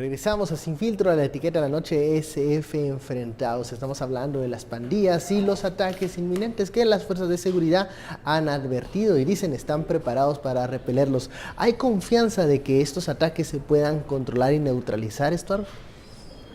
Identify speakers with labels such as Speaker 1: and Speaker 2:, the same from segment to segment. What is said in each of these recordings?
Speaker 1: Regresamos a Sin Filtro, a la etiqueta de la noche SF Enfrentados. Estamos hablando de las pandillas y los ataques inminentes que las fuerzas de seguridad han advertido y dicen están preparados para repelerlos. ¿Hay confianza de que estos ataques se puedan controlar y neutralizar, Estuardo?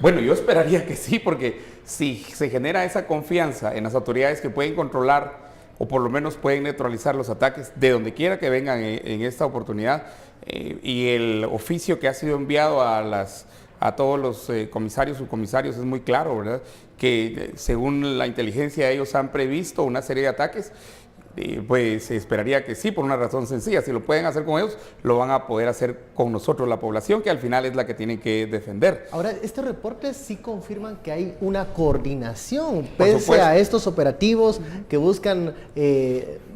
Speaker 2: Bueno, yo esperaría que sí, porque si se genera esa confianza en las autoridades que pueden controlar o por lo menos pueden neutralizar los ataques de donde quiera que vengan en esta oportunidad, y el oficio que ha sido enviado a todos los comisarios, subcomisarios es muy claro, ¿verdad? Que según la inteligencia ellos han previsto una serie de ataques. Pues se esperaría que sí, por una razón sencilla. Si lo pueden hacer con ellos, lo van a poder hacer con nosotros, la población, que al final es la que tiene que defender.
Speaker 1: Ahora, estos reportes sí confirman que hay una coordinación, pese a estos operativos que buscan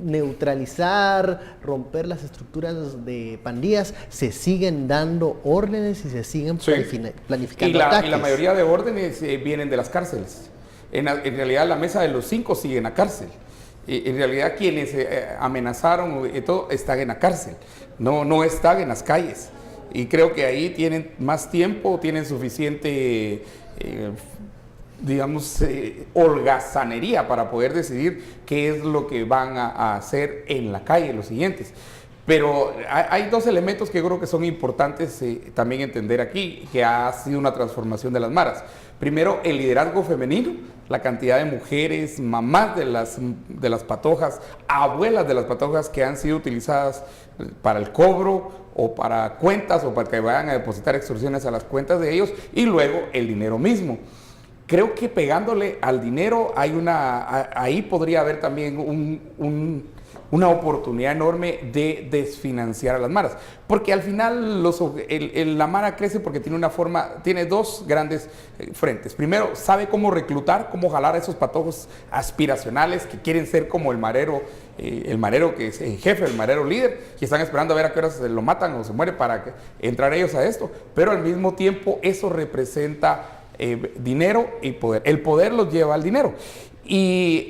Speaker 1: neutralizar, romper las estructuras de pandillas, se siguen dando órdenes y se siguen planificando ataques.
Speaker 2: Y la mayoría de órdenes vienen de las cárceles. En realidad, la mesa de los 5 sigue en la cárcel. En realidad quienes amenazaron y todo están en la cárcel, no están en las calles, y creo que ahí tienen más tiempo, tienen suficiente holgazanería para poder decidir qué es lo que van a hacer en la calle, los siguientes. Pero hay dos elementos que creo que son importantes también entender aquí, que ha sido una transformación de las maras. Primero, el liderazgo femenino, la cantidad de mujeres, mamás de las patojas, abuelas de las patojas que han sido utilizadas para el cobro o para cuentas o para que vayan a depositar extorsiones a las cuentas de ellos, y luego el dinero mismo. Creo que pegándole al dinero ahí podría haber también una oportunidad enorme de desfinanciar a las maras, porque al final la mara crece porque tiene dos grandes frentes. Primero, sabe cómo reclutar, cómo jalar a esos patojos aspiracionales que quieren ser como el marero que es el jefe, el marero líder, y están esperando a ver a qué hora se lo matan o se muere para entrar ellos a esto, pero al mismo tiempo eso representa dinero y poder. El poder los lleva al dinero. Y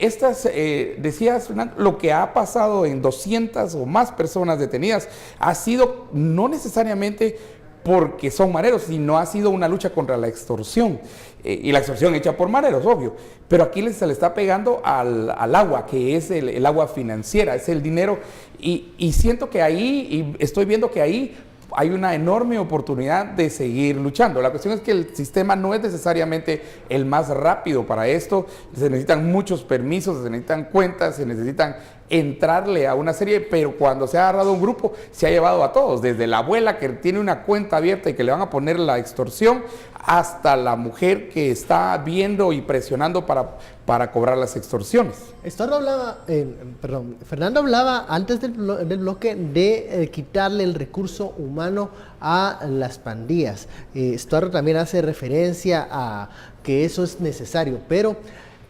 Speaker 2: decías, Fernando, lo que ha pasado en 200 o más personas detenidas ha sido no necesariamente porque son mareros, sino ha sido una lucha contra la extorsión. Y la extorsión hecha por mareros, obvio. Pero aquí se le está pegando al agua, que es el agua financiera, es el dinero. Y siento que ahí, y estoy viendo que ahí hay una enorme oportunidad de seguir luchando. La cuestión es que el sistema no es necesariamente el más rápido para esto. Se necesitan muchos permisos, se necesitan cuentas, se necesitan entrarle a una serie, pero cuando se ha agarrado un grupo, se ha llevado a todos, desde la abuela que tiene una cuenta abierta y que le van a poner la extorsión, hasta la mujer que está viendo y presionando para cobrar las extorsiones.
Speaker 1: Fernando hablaba antes del bloque de quitarle el recurso humano a las pandillas. Estuardo también hace referencia a que eso es necesario, pero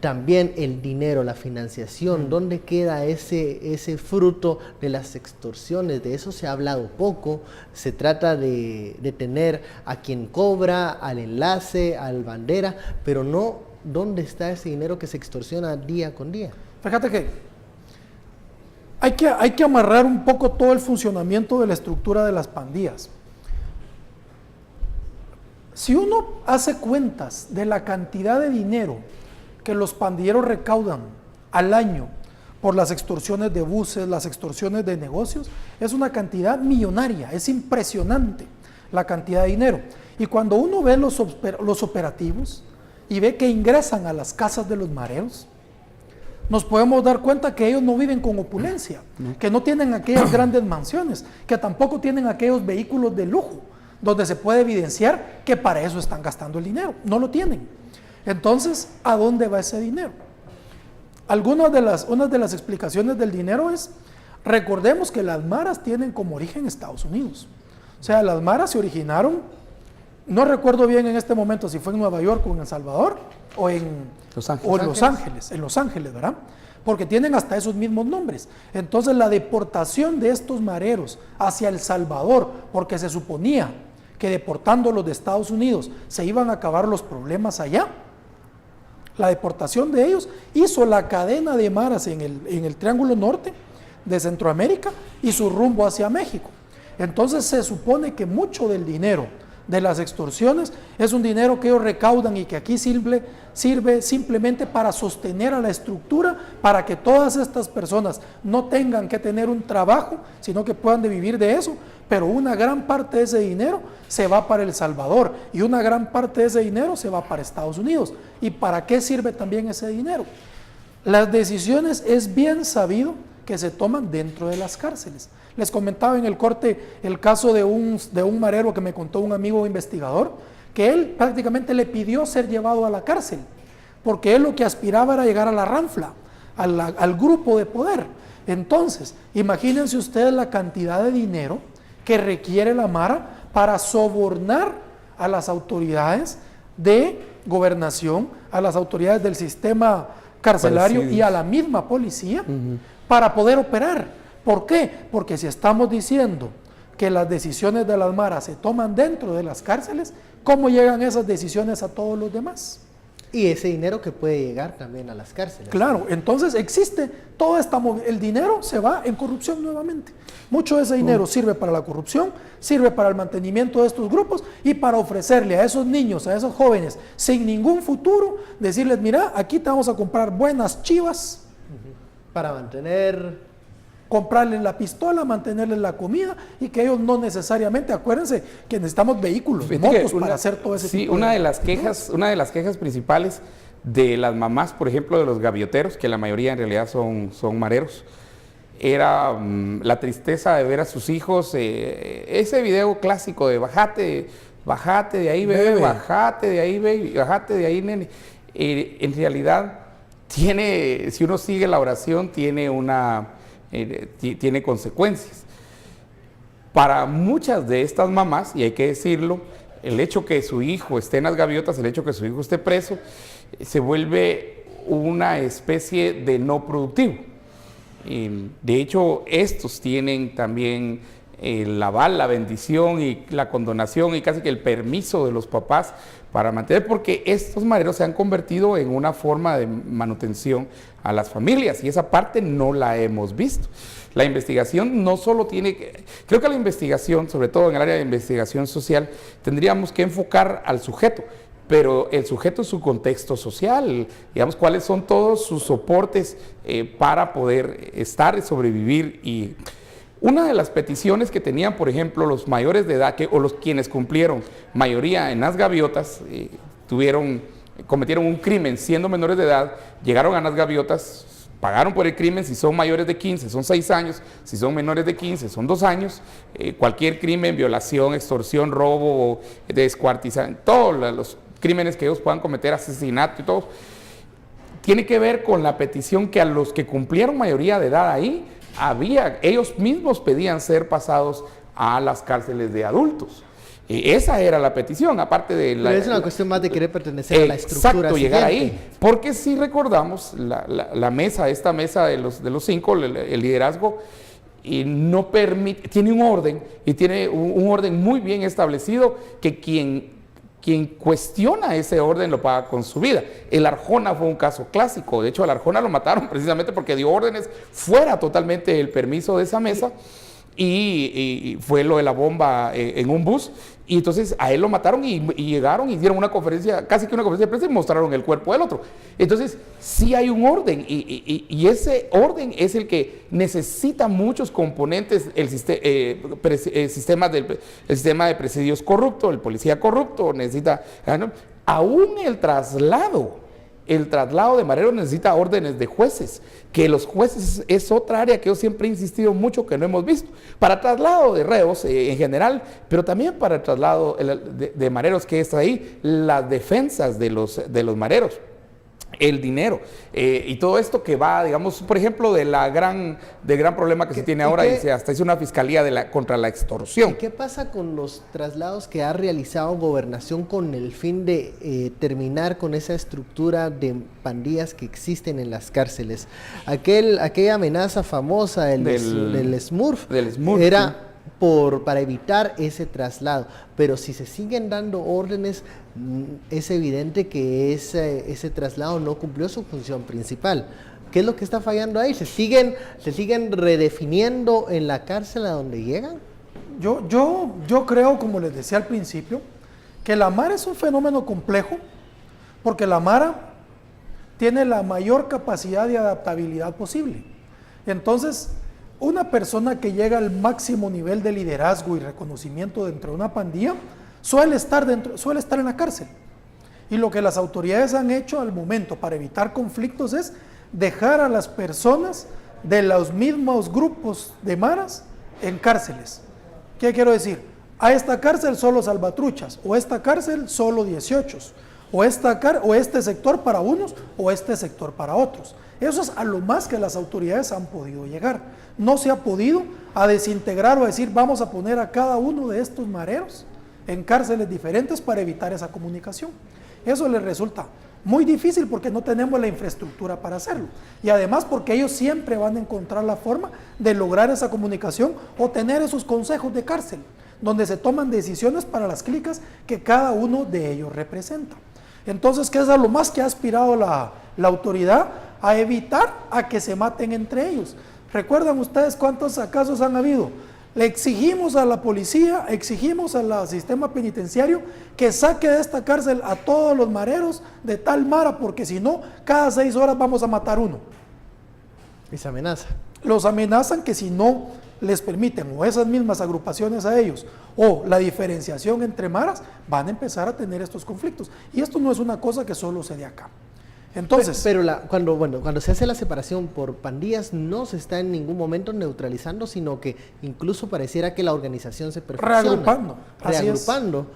Speaker 1: también el dinero, la financiación, ¿dónde queda ese fruto de las extorsiones? De eso se ha hablado poco. Se trata de tener a quien cobra, al enlace, al bandera, pero no dónde está ese dinero que se extorsiona día con día.
Speaker 3: Fíjate que hay que amarrar un poco todo el funcionamiento de la estructura de las pandillas. Si uno hace cuentas de la cantidad de dinero que los pandilleros recaudan al año por las extorsiones de buses, las extorsiones de negocios, es una cantidad millonaria, es impresionante la cantidad de dinero. Y cuando uno ve los operativos y ve que ingresan a las casas de los mareros, nos podemos dar cuenta que ellos no viven con opulencia, que no tienen aquellas grandes mansiones, que tampoco tienen aquellos vehículos de lujo, donde se puede evidenciar que para eso están gastando el dinero, no lo tienen. Entonces, ¿a dónde va ese dinero? Una de las explicaciones del dinero es, recordemos que las maras tienen como origen Estados Unidos. O sea, las maras se originaron, no recuerdo bien en este momento si fue en Nueva York o en El Salvador, o en Los Ángeles, ¿verdad? Porque tienen hasta esos mismos nombres. Entonces, la deportación de estos mareros hacia El Salvador, porque se suponía que deportándolos de Estados Unidos se iban a acabar los problemas allá, la deportación de ellos hizo la cadena de maras en el Triángulo Norte de Centroamérica y su rumbo hacia México. Entonces se supone que mucho del dinero de las extorsiones es un dinero que ellos recaudan y que aquí sirve simplemente para sostener a la estructura, para que todas estas personas no tengan que tener un trabajo, sino que puedan vivir de eso, pero una gran parte de ese dinero se va para El Salvador y una gran parte de ese dinero se va para Estados Unidos. ¿Y para qué sirve también ese dinero? Las decisiones es bien sabido que se toman dentro de las cárceles. Les comentaba en el corte el caso de un marero que me contó un amigo investigador, que él prácticamente le pidió ser llevado a la cárcel, porque él lo que aspiraba era llegar a la ranfla, al grupo de poder. Entonces, imagínense ustedes la cantidad de dinero que requiere la Mara para sobornar a las autoridades de gobernación, a las autoridades del sistema carcelario y a la misma policía para poder operar. ¿Por qué? Porque si estamos diciendo que las decisiones de las maras se toman dentro de las cárceles, ¿cómo llegan esas decisiones a todos los demás?
Speaker 1: Y ese dinero que puede llegar también a las cárceles.
Speaker 3: Claro, entonces existe toda esta el dinero se va en corrupción nuevamente. Mucho de ese dinero sirve para la corrupción, sirve para el mantenimiento de estos grupos y para ofrecerle a esos niños, a esos jóvenes, sin ningún futuro, decirles, mira, aquí te vamos a comprar buenas chivas.
Speaker 1: Para mantener...
Speaker 3: comprarles la pistola, mantenerles la comida y que ellos no necesariamente, acuérdense que necesitamos vehículos, motos para hacer todo ese tipo
Speaker 2: una de las quejas principales de las mamás, por ejemplo, de los gavioteros, que la mayoría en realidad son mareros, era la tristeza de ver a sus hijos, ese video clásico de bájate de ahí, bebé, bájate de ahí, baby, bájate de ahí, nene. En realidad, si uno sigue la oración, tiene consecuencias. Para muchas de estas mamás, y hay que decirlo, el hecho que su hijo esté en las gaviotas, el hecho que su hijo esté preso, se vuelve una especie de no productivo. De hecho, estos tienen también el aval, la bendición y la condonación y casi que el permiso de los papás para mantener, porque estos mareros se han convertido en una forma de manutención a las familias y esa parte no la hemos visto. La investigación no solo creo que la investigación, sobre todo en el área de investigación social, tendríamos que enfocar al sujeto, pero el sujeto es su contexto social, digamos, cuáles son todos sus soportes para poder estar y sobrevivir. Y una de las peticiones que tenían, por ejemplo, los mayores de edad, o los quienes cumplieron mayoría en las gaviotas, cometieron un crimen siendo menores de edad, llegaron a las gaviotas, pagaron por el crimen, si son mayores de 15 son 6 años, si son menores de 15 son 2 años, cualquier crimen, violación, extorsión, robo, descuartización, todos los crímenes que ellos puedan cometer, asesinato y todo, tiene que ver con la petición que a los que cumplieron mayoría de edad ahí, ellos mismos pedían ser pasados a las cárceles de adultos. Esa era la petición, aparte de la...
Speaker 1: Pero es una cuestión más de querer pertenecer a la estructura.
Speaker 2: Exacto, llegar ahí. Porque si recordamos, esta mesa de los 5, el liderazgo, y no permite, tiene un orden, y tiene un orden muy bien establecido, que quien cuestiona ese orden lo paga con su vida. El Arjona fue un caso clásico, de hecho al Arjona lo mataron precisamente porque dio órdenes fuera totalmente el permiso de esa mesa, y fue lo de la bomba en un bus, y entonces a él lo mataron y llegaron y dieron una conferencia, casi que una conferencia de prensa, y mostraron el cuerpo del otro. Entonces sí hay un orden, y ese orden es el que necesita muchos componentes, el sistema de presidios corrupto, el policía corrupto, necesita, aún el traslado de mareros necesita órdenes de jueces, que los jueces es otra área que yo siempre he insistido mucho que no hemos visto, para traslado de reos en general, pero también para el traslado de mareros, que es ahí las defensas de los mareros, el dinero y todo esto que va, digamos, por ejemplo, del gran problema que se tiene ahora, y hasta hizo una fiscalía contra la extorsión.
Speaker 1: ¿Qué pasa con los traslados que ha realizado Gobernación con el fin de terminar con esa estructura de pandillas que existen en las cárceles? Aquella amenaza famosa del Smurf era... sí, para evitar ese traslado, pero si se siguen dando órdenes, es evidente que ese traslado no cumplió su función principal. ¿Qué es lo que está fallando ahí? ¿Se siguen redefiniendo en la cárcel a donde llegan?
Speaker 3: Yo creo, como les decía al principio, que la Mara es un fenómeno complejo, porque la Mara tiene la mayor capacidad de adaptabilidad posible. Entonces, una persona que llega al máximo nivel de liderazgo y reconocimiento dentro de una pandilla suele estar en la cárcel. Y lo que las autoridades han hecho al momento para evitar conflictos es dejar a las personas de los mismos grupos de maras en cárceles. ¿Qué quiero decir? A esta cárcel solo salvatruchas, o esta cárcel solo 18, o este sector para unos, o este sector para otros. Eso es a lo más que las autoridades han podido llegar. No se ha podido a desintegrar o a decir vamos a poner a cada uno de estos mareros en cárceles diferentes para evitar esa comunicación. Eso les resulta muy difícil porque no tenemos la infraestructura para hacerlo. Y además porque ellos siempre van a encontrar la forma de lograr esa comunicación o tener esos consejos de cárcel, donde se toman decisiones para las clicas que cada uno de ellos representa. Entonces, ¿qué es a lo más que ha aspirado la autoridad? A evitar a que se maten entre ellos. ¿Recuerdan ustedes cuántos casos han habido? Le exigimos a la policía, exigimos al sistema penitenciario que saque de esta cárcel a todos los mareros de tal mara, porque si no, cada 6 horas vamos a matar uno.
Speaker 1: Esa amenaza.
Speaker 3: Los amenazan que si no les permiten o esas mismas agrupaciones a ellos o la diferenciación entre maras, van a empezar a tener estos conflictos. Y esto no es una cosa que solo se dé acá. Entonces,
Speaker 1: pero cuando se hace la separación por pandillas no se está en ningún momento neutralizando, sino que incluso pareciera que la organización se perfecciona. Reagrupando,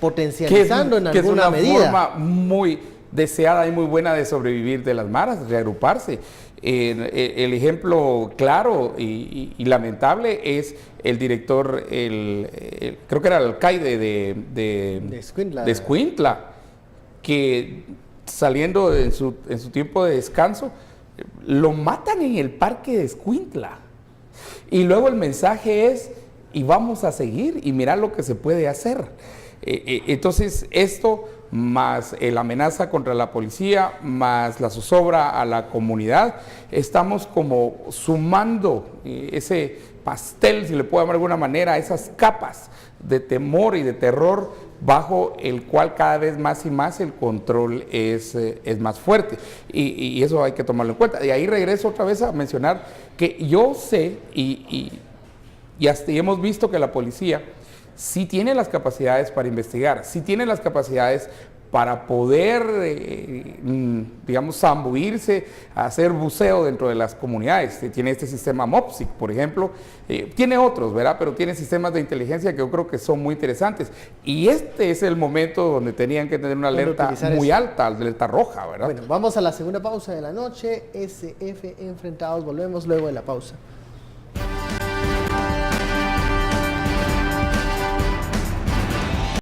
Speaker 1: potencializando en alguna medida.
Speaker 2: Que es una forma muy deseada y muy buena de sobrevivir de las maras, reagruparse. El ejemplo claro y lamentable es el director, creo que era el alcaide de Escuintla, que saliendo en su tiempo de descanso, lo matan en el parque de Escuintla. Y luego el mensaje es, y vamos a seguir, y mirar lo que se puede hacer. Entonces, esto, más la amenaza contra la policía, más la zozobra a la comunidad, estamos como sumando ese pastel, si le puedo llamar de alguna manera, esas capas de temor y de terror bajo el cual cada vez más y más el control es más fuerte. Y eso hay que tomarlo en cuenta. Y ahí regreso otra vez a mencionar que yo sé y hasta hemos visto que la policía sí tiene las capacidades para investigar, sí tiene las capacidades para poder, digamos, zambuirse, hacer buceo dentro de las comunidades. Tiene este sistema MOPSIC, por ejemplo, tiene otros, ¿verdad? Pero tiene sistemas de inteligencia que yo creo que son muy interesantes. Y este es el momento donde tenían que tener una alerta muy alta, alerta roja, ¿verdad?
Speaker 1: Bueno, vamos a la segunda pausa de la noche. SF Enfrentados, volvemos luego de la pausa.